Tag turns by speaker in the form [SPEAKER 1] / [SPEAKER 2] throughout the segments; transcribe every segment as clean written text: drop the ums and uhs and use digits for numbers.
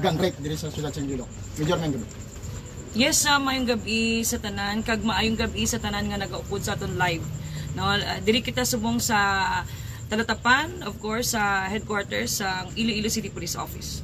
[SPEAKER 1] gang rape diri sa Siyudad San Iloilo. Major Menggo.
[SPEAKER 2] Yes, maayong gabi sa tanan, kag maayong gabi sa tanan nga nagaupod sa aton live. No, diri kita subong sa Talatapan, of course, sa headquarters sa Iloilo City Police Office.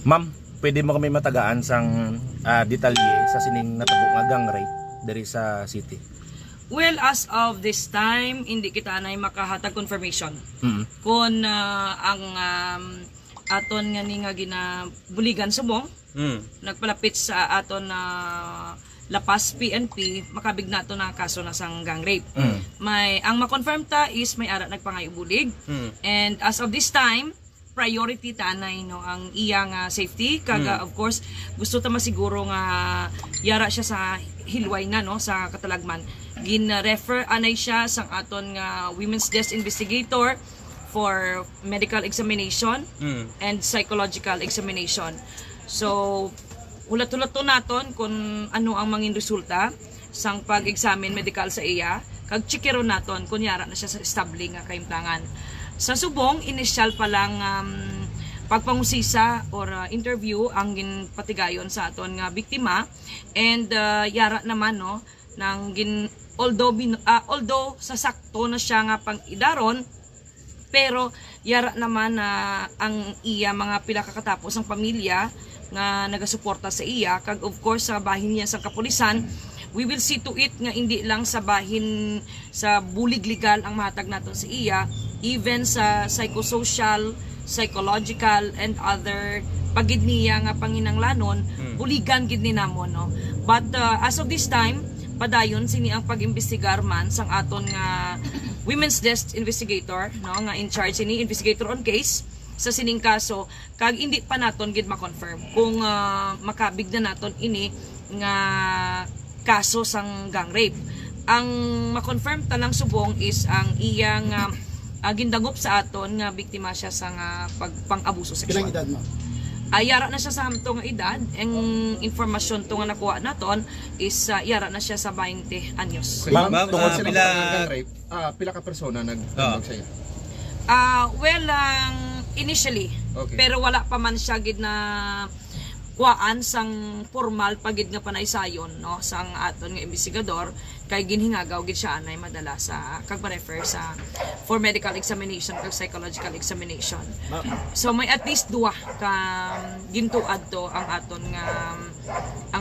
[SPEAKER 3] Ma'am, pwede mo kami matagaan sang detalye sa sining natabo nga gang rape diri sa city.
[SPEAKER 2] Well, as of this time, hindi kita na makahatag confirmation. Kung ang aton nga ni nga ginabuligan subong, nagpalapit sa aton na Lapas PNP, makabig nato na kaso na sang gang rape. Ang ma-confirm ta is may ara nagpangayubulig. And as of this time, priority tanay no ang iyang safety kaga of course gusto ta masiguro nga yara siya sa hilway nga no sa katalagman. Gin-refer anay siya sang aton nga women's desk investigator for medical examination and psychological examination. So hulat-hulat to naton kung ano ang mangin resulta sang pag-examine medical sa iya kag chikero naton kung yara na siya sa establing nga kaimtangan. Sa subong initial pa lang pagpangusisa or interview ang ginpatigayon sa aton nga biktima and yara naman no nang although sa sakto na siya nga pang-idaron pero yara naman na ang iya mga pila kakatapos ang pamilya nga nagasuporta sa iya kag of course sa bahin niya sa kapulisan. We will see to it nga hindi lang sa bahin sa bulig legal ang mahatag naton sa iya, even sa psychosocial, psychological and other pagid niya nga panginanglanon buligan gid ni namon no. But as of this time padayon sini ang pag-imbestigar man sang aton nga women's desk investigator no nga in charge sini investigator on case sa sining kaso kag hindi pa naton gid ma-confirm kung makabig na naton ini nga kaso sang gang rape. Ang ma-confirm tanang subong is ang iyang gindangop sa aton nga biktima siya sa pang-abuso sexual.
[SPEAKER 1] Kilang edad mo?
[SPEAKER 2] Yara na siya sa hamto nga edad. Ang informasyon to nga nakuha naton is yara na siya sa 20 anyos.
[SPEAKER 3] Ma'am,
[SPEAKER 1] tungkol sa
[SPEAKER 4] pila
[SPEAKER 1] gang rape, pila ka persona nagtambag sa iyo?
[SPEAKER 2] Well, initially,
[SPEAKER 1] Okay.
[SPEAKER 2] pero wala pa man siya gid na kuhaan sang formal pagid nga panaysayon no sang aton nga investigador kay ginhingagaw gid siya anay madala sa kag ma-refer sa for medical examination kag psychological examination. So may at least duwa ka gintuad to ang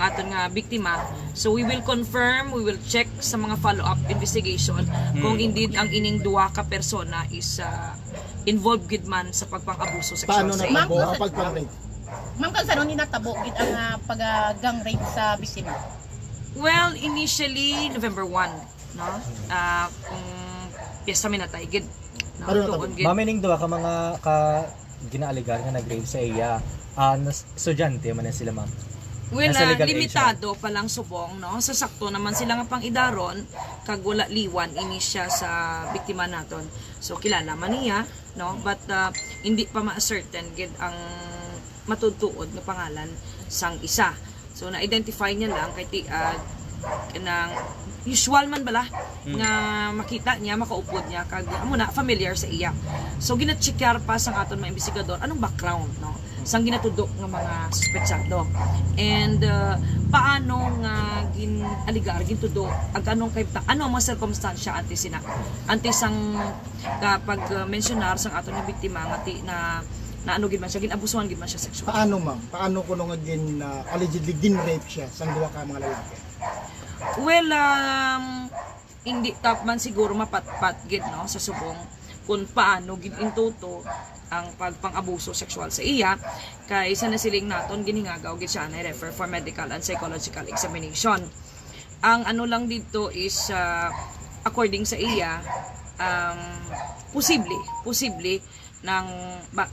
[SPEAKER 2] aton nga biktima. So we will confirm, we will check sa mga follow-up investigation kung indeed ang ining duwa ka persona is involved gid man sa pagpang-abuso sexual
[SPEAKER 1] Paano
[SPEAKER 2] sa
[SPEAKER 1] na
[SPEAKER 2] iya.
[SPEAKER 1] po ang pag-rape?
[SPEAKER 5] Ma'am, kung saan ni natabo gid ang pag-gang rape sa biktima?
[SPEAKER 2] Well, initially November 1, no? Kung piyesta minatay gid. No?
[SPEAKER 1] Ano
[SPEAKER 2] Tuon gid.
[SPEAKER 6] Mamining duwa ka mga ginaaligar nga nag-rape sa iya. Estudyante man na sila, ma'am.
[SPEAKER 2] Well,
[SPEAKER 6] Nasa legal age
[SPEAKER 2] limitado pa lang subong, no? Sa sakto naman sila nga pang idaron kag wala liwan ini siya sa biktima naton. So kilala man niya, no? But hindi pa ma-certain gid ang matutuod nga pangalan sang isa. So na-identify niya lang kay kanang usual man bala nga makita niya, makaupod niya kag amo na familiar sa iya. So gina-checkar pa sang aton mga investigador anong background no sang ginatudok nga mga suspetsado. And paano nga ginaligar gintudo ag anong kay ano ang mga circumstansya anti sang kapag mentionar sang aton nga biktima nga na ano gid man siya ginabusuhan gid man siya sexual.
[SPEAKER 1] Paano ma'am? Paano kuno nga allegedly gin-rape siya sang duwa ka mga lalaki?
[SPEAKER 2] Well, hindi top man siguro mapatpat gid no sa subong kung paano gid intuto ang pagpang-abuso sexual sa iya kay sa nasiling naton ginhingagaw gid siya na refer for medical and psychological examination. Ang ano lang dito is according sa iya posible nang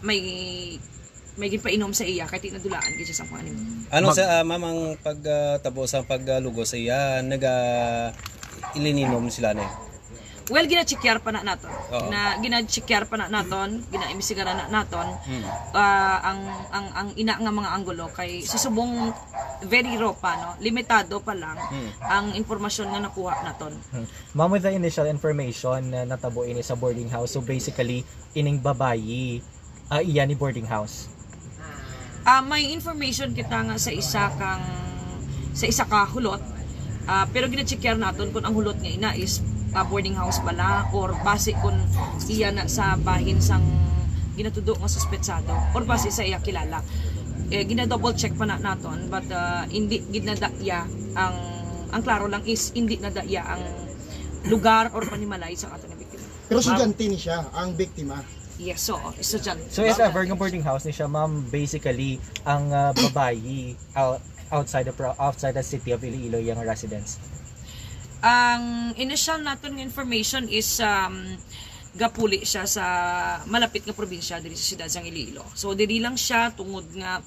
[SPEAKER 2] may ginpainom sa iya kay tinadulaan gid siya sa mga anime.
[SPEAKER 4] Ano sa mamang pagtabo sa paglugo sa iya ilininom sila na.
[SPEAKER 2] Well, gina-checkyar pa na naton.
[SPEAKER 4] Oo.
[SPEAKER 2] Gina-checkyar pa na naton, gina-imbestigaran na naton ang ina nga mga anggulo kay susubong very raw pa no. Limitado pa lang ang impormasyon nga nakuha naton.
[SPEAKER 6] Ma'am, with the initial information na natabo ini sa boarding house, so basically ining babayi iya ni boarding house.
[SPEAKER 2] May information kita nga sa isa ka hulot. Pero gina-checkar naton kung ang hulot nga ina is boarding house bala or base kung iya na sa bahin sang ginatudo nga suspetsado or base sa iya kilala. Gina-double check pa naton but hindi ginadaya ang klaro lang is hindi nadaya ang lugar or panimalay sa ato nga biktima.
[SPEAKER 1] Pero estudyante ni siya, ang biktima.
[SPEAKER 2] Yes, so estudyante.
[SPEAKER 6] So if ever ng boarding house ni siya, ma'am, basically ang babayi outside the city of Iloilo yung residence.
[SPEAKER 2] Ang initial naton nga information is gapuli siya sa malapit nga probinsya diri sa siyudad sang Iloilo. So diri lang siya tungod nga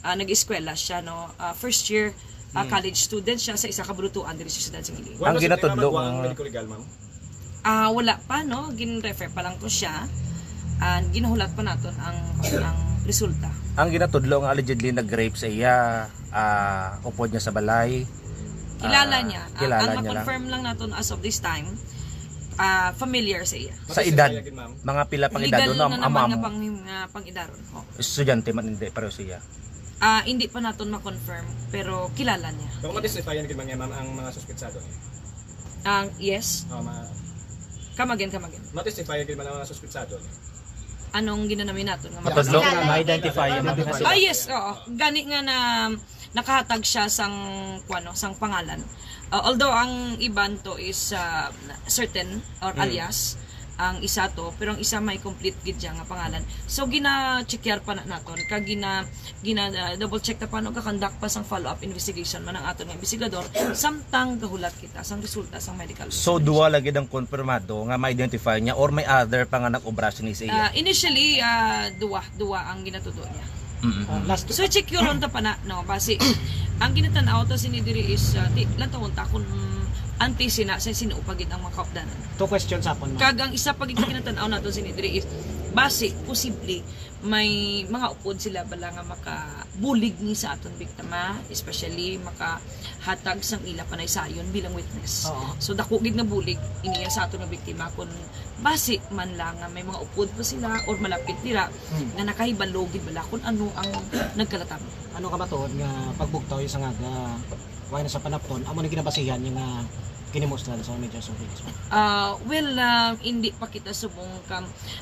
[SPEAKER 2] nag-eskwela siya no, first year college student siya sa isa ka brutuan diri sa siyudad sang Iloilo.
[SPEAKER 3] Ang ginatudlo
[SPEAKER 4] ang medical legal, ma'am.
[SPEAKER 2] Wala pa no, gin-refer pa lang to siya. And ginahulat pa naton ang resulta.
[SPEAKER 3] ang ginatudlo nga allegedly nag-rape sa iya, upod niya sa balay.
[SPEAKER 2] Kilala niya.
[SPEAKER 3] Kilala
[SPEAKER 2] Ang
[SPEAKER 3] niya lang.
[SPEAKER 2] ma-confirm lang naton as of this time, familiar sa iya.
[SPEAKER 3] Sa edad, mga pila pang edad
[SPEAKER 2] Legal
[SPEAKER 3] no,
[SPEAKER 2] na naman
[SPEAKER 3] amam.
[SPEAKER 2] nga pang-idaron. Oh.
[SPEAKER 3] Estudyante man hindi pareho siya.
[SPEAKER 2] Hindi pa naton ma-confirm, pero kilala niya.
[SPEAKER 4] Kung ma-testify yan ma'am ang mga suspetsado niya.
[SPEAKER 2] Yes, kamagin.
[SPEAKER 4] Ma-testify yan ang mga suspetsado niya.
[SPEAKER 2] Anong ginanamin naton nga
[SPEAKER 3] Matudlo
[SPEAKER 5] Kilala.
[SPEAKER 6] Ma-identify yung mga
[SPEAKER 2] yes, oo. Gani nga na nakahatag siya sang pangalan. Although ang iban to is certain or alias ang isa to, pero ang isa may complete gid nga pangalan. So gina-checkar pa naton kag gina double check ta paano ka-conduct pa sang follow-up investigation man ang aton nga investigador samtang gahulat kita sang resulta sang medical.
[SPEAKER 3] So duwa lagi ang konfirmado nga ma-identify niya or may other pa nga nag-obra ni sa iya.
[SPEAKER 2] Initially duwa ang ginatudo niya.
[SPEAKER 1] Last
[SPEAKER 2] So check yun ron ta pa na, no, basi ang ginatanaw ta sinidiri is lang taon ta kung anti sina sa sinuupagid ang mga kaupdanan.
[SPEAKER 1] 2 questions hapon, ma'am.
[SPEAKER 2] Kag ang isa pag ginatanaw nato sinidiri is basi posible may mga upod sila bala nga makabulig ni sa aton biktima, especially makahatag sang ila panay sayon bilang witness.
[SPEAKER 1] Oo.
[SPEAKER 2] So dako gid nga bulig iniya sa aton nga biktima kun basi man lang nga may mga upod pa sila or malapit dira nga nakahibalo gid bala kun ano ang nagkalatam.
[SPEAKER 7] Ano ka ba to nga pagbugtaw yung sangad na why na sa panapton amo na ginabasihan yung kinimustan sa media surveillance.
[SPEAKER 2] Hindi pa kita subong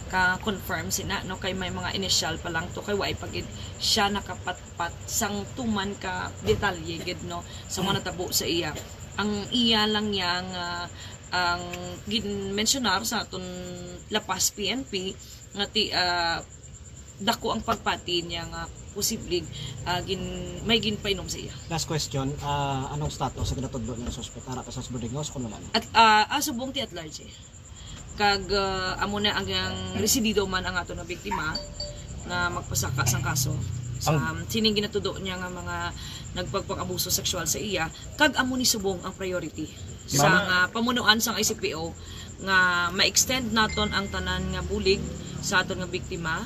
[SPEAKER 2] ka-confirm sina no kay may mga initial pa lang to kay way pagid siya nakapatpat sang tuman ka detalye gid no sa mga natabo sa iya. Ang iya lang yang ang gin-mentionar sa aton lapas PNP nga dako ang pagpati niya nga posibleng may ginpainom sa iya.
[SPEAKER 7] Last question, anong status sa ginatudlo ng suspect ara sa boarding house kung wala na?
[SPEAKER 2] At subong ti at large kag amo na ang residido man ang ato na biktima na magpasaka sang kaso sa sining ginatudo niya nga mga nagpagpang-abuso sexual sa iya kag amo ni subong ang priority sa pamunuan sang ICPO nga ma-extend naton ang tanan nga bulig sa aton nga biktima,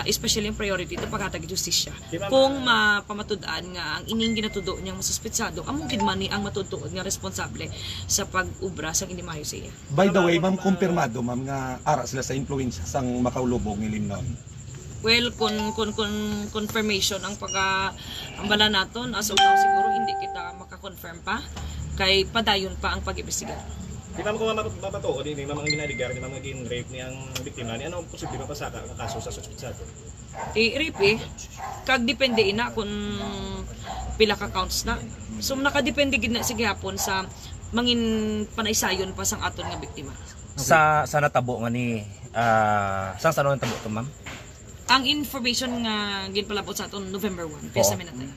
[SPEAKER 2] especially ang priority ito paghatag justisya. Kung mapamatud-an nga ang ining ginatudo niyang masuspetsado, among gid man ni ang matutuod nga responsable sa pag-ubra sang inimayo sa iya.
[SPEAKER 8] By the way, ma'am, kumpirmado, ma'am, nga ara sila sa influensya sang makaulubong ni Limnon.
[SPEAKER 2] Well, kung confirmation ang pag-ambala naton, as of now siguro hindi kita makakonfirm pa kay padayon pa ang pag-imbestiga.
[SPEAKER 4] Di ma'am kung mapatuod, di ma'am ang ginaligar, di ma'am ang gin-rape ni ang biktima ni ano posible mapasaka ang kaso sa suspetsado?
[SPEAKER 2] Rape kag depende ina kung pila ka counts na. So nakadepende gid na sige hapon sa mangin panaysayon pa sang aton nga biktima.
[SPEAKER 3] Sa natabo nga ni sang sa natabo to, ma'am?
[SPEAKER 2] Ang information nga ginpalabot sa aton November 1, pesa minute.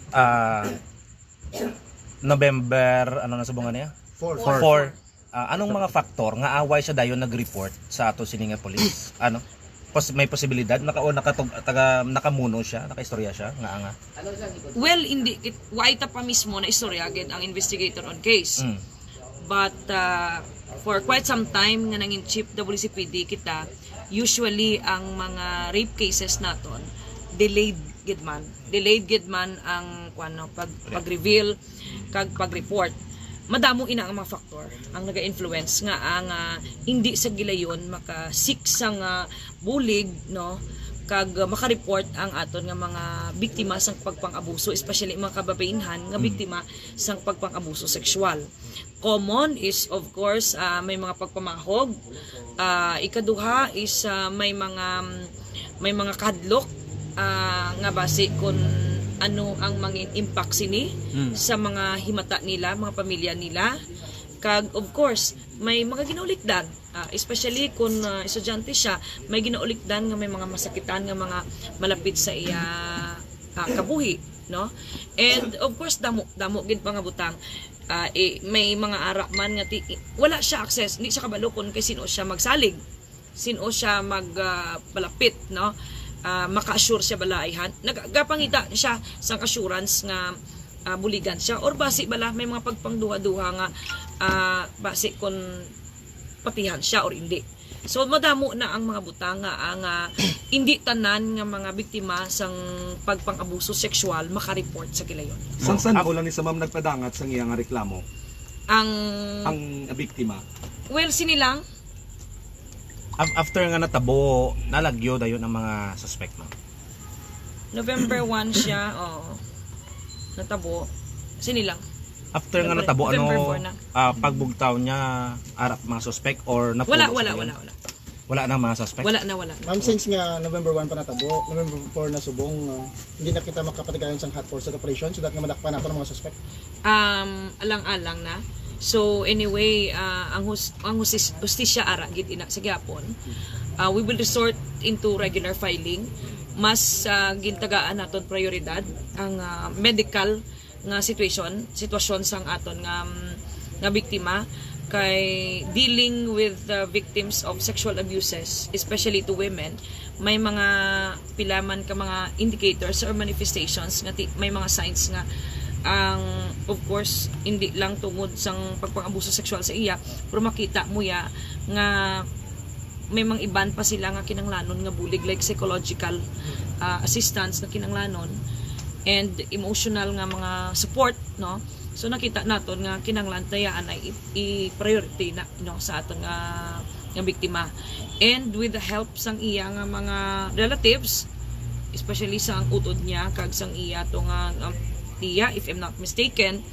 [SPEAKER 3] November ano na subongan niya?
[SPEAKER 1] 4.
[SPEAKER 3] Anong mga faktor nga away siya dayon nag-report sa ato sininga police? Ano? May posibilidad nakamuno siya, nakaistorya siya nga.
[SPEAKER 2] Well, hindi why ta pa mismo na istorya gid ang investigator on case. But for quite some time nga nangin chief WCPD kita, usually ang mga rape cases naton delayed gid man ang pag-reveal kag pag-report. Madamo ina ang mga factor ang naga-influence nga ang hindi sa gilayon maka-seek sang bulig no kag makareport ang aton nga mga biktima sang pagpang-abuso, especially mga kababainhan nga biktima sang pagpang-abuso sexual. Common is of course may mga pagpamahog, ikaduha is may mga kadlok nga base kung ano ang mga impact sini sa mga himata nila, mga pamilya nila. Kag of course may mga ginaulikdan, especially kung estudyante siya, may ginaulikdan nga may mga masakitan nga mga malapit sa iya kabuhi, no? And of course damo gid mga butang. May mga ara man nga wala siya access, hindi siya kabalo kung kay sino siya magsalig, sino siya magpalapit, no? Maka-assure siya balaihan, nagapangita siya sang assurance nga buligan siya, or basi bala may mga pagpangduha-duha nga basi kung patihan siya or hindi. So madamo na ang mga butang nga ang hindi tanan nga mga biktima sang pagpang-abuso sexual makareport sa kilayon.
[SPEAKER 8] Sang ulan ni sa ma'am nagpadangat sang iyang reklamo ang biktima.
[SPEAKER 2] Well, sinilang
[SPEAKER 3] After nga natabo, nalagyo dayon ang mga suspect, ma'am.
[SPEAKER 2] November 1 siya, natabo. Sinilang.
[SPEAKER 3] After nga natabo,
[SPEAKER 2] November 4 na.
[SPEAKER 3] pagbugtaw niya, arap mga suspect or napulo?
[SPEAKER 2] Wala.
[SPEAKER 3] Wala na mga suspect?
[SPEAKER 2] Wala.
[SPEAKER 1] Ma'am, since nga November 1 pa natabo, November 4 na subong, hindi na kita makapatigayon sa hot force operation so that nga madakpan nato ng mga suspect.
[SPEAKER 2] Alang-alang na. So anyway, ang hustisya ara gid ina sa gyapon. We will resort into regular filing. Mas gintagaan naton prioridad ang medical nga sitwasyon sang aton nga biktima, kay dealing with the victims of sexual abuses, especially to women. May mga pilaman ka mga indicators or manifestations nga may mga signs nga of course hindi lang tungod sang pagpang-abuso sexual sa iya, pero makita mo ya nga may mga iban pa sila nga kinanglanon nga bulig, like psychological assistance na kinanglanon and emotional nga mga support, no? So nakita naton nga kinanglan tayaan ay i-priority na, no, sa aton nga biktima, and with the help sang iya nga mga relatives, especially sang utod niya kag sang iya to nga tiya, if I'm not mistaken,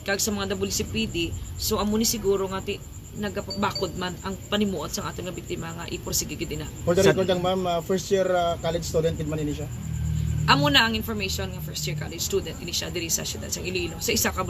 [SPEAKER 2] kag sa mga WCPD. So amo ni siguro nga nagabakod man ang panimuot sang aton nga biktima nga iporsige gid na.
[SPEAKER 1] For the record lang ma'am, first year college student din man ini siya.
[SPEAKER 2] Amo na ang information nga first year college student ini siya diri sa siyudad sang Iloilo sa isa ka